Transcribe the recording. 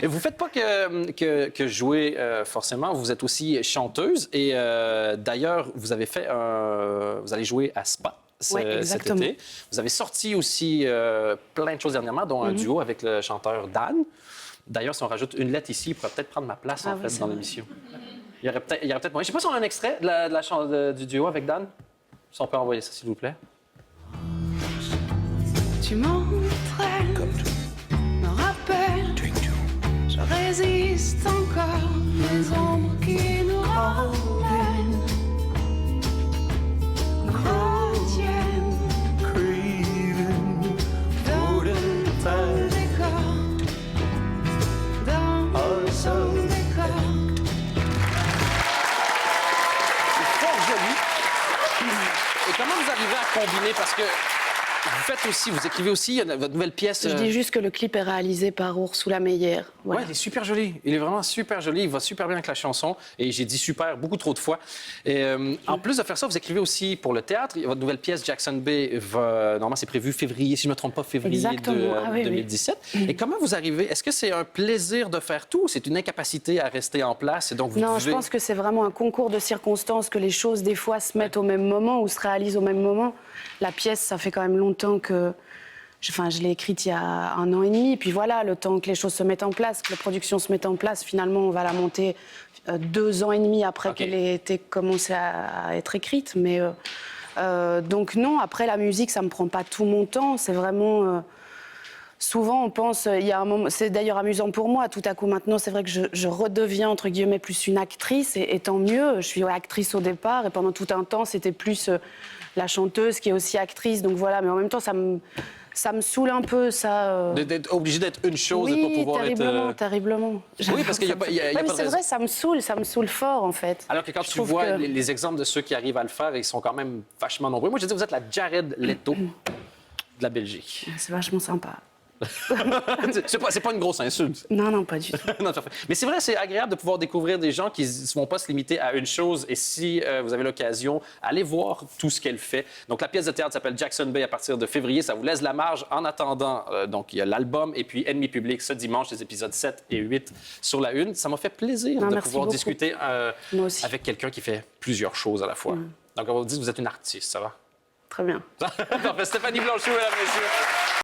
Et vous ne faites pas que jouer, forcément. Vous êtes aussi chanteuse. Et d'ailleurs, vous allez jouer à Spa cet été. Vous avez sorti aussi plein de choses dernièrement, dont un duo avec le chanteur Dan. D'ailleurs, si on rajoute une lettre ici, il pourrait peut-être prendre ma place, en fait, dans l'émission. Il y aurait peut-être moyen. Je ne sais pas si on a un extrait du duo avec Dan. Si on peut envoyer ça, s'il vous plaît. Tu m'entraînes, me rappelles, je résiste encore, les ombres qui nous ramènent, nous retiennent, dans le décor, dans le décor. C'est fort joli. Et comment vous arrivez à combiner? Parce que vous écrivez aussi votre nouvelle pièce. Je dis juste que le clip est réalisé par Ursula Meyer. Voilà. Ouais, il est super joli. Il est vraiment super joli. Il va super bien avec la chanson. Et j'ai dit super beaucoup trop de fois. Et en plus de faire ça, vous écrivez aussi pour le théâtre. Votre nouvelle pièce, Jackson Bay, normalement, c'est prévu février, si je ne me trompe pas, février 2017. Et comment vous arrivez? Est-ce que c'est un plaisir de faire tout ou c'est une incapacité à rester en place? Et donc je pense que c'est vraiment un concours de circonstances, que les choses, des fois, se mettent au même moment ou se réalisent au même moment. La pièce, ça fait quand même longtemps que... je l'ai écrite il y a 1 an et demi. Et puis voilà, le temps que les choses se mettent en place, que la production se mette en place, finalement, on va la monter 2 ans et demi après qu'elle ait été commencée à être écrite. Mais donc non, après la musique, ça me prend pas tout mon temps. C'est vraiment... souvent, on pense... il y a un moment, c'est d'ailleurs amusant pour moi. Tout à coup, maintenant, c'est vrai que je redeviens, entre guillemets, plus une actrice. Et tant mieux, je suis actrice au départ. Et pendant tout un temps, c'était plus la chanteuse qui est aussi actrice. Donc voilà, mais en même temps, ça me saoule un peu, ça... D'être obligé d'être une chose et de pas pouvoir terriblement. Oui, parce qu'il y a pas de c'est vrai, ça me saoule fort, en fait. Alors que quand tu vois les exemples de ceux qui arrivent à le faire, ils sont quand même vachement nombreux. Moi, je dis, vous êtes la Jared Leto de la Belgique. C'est vachement sympa. C'est pas une grosse insulte. Non, pas du tout. Non, mais c'est vrai, c'est agréable de pouvoir découvrir des gens qui ne vont pas se limiter à une chose. Et si vous avez l'occasion, allez voir tout ce qu'elle fait. Donc, la pièce de théâtre s'appelle Jackson Bay à partir de février. Ça vous laisse la marge. En attendant, donc, il y a l'album et puis Ennemi public ce dimanche, les épisodes 7 et 8 sur la Une. Ça m'a fait plaisir de pouvoir discuter avec quelqu'un qui fait plusieurs choses à la fois. Donc, on va vous dire que vous êtes une artiste, ça va? Très bien. Stéphanie Blanchot, mesdames, messieurs.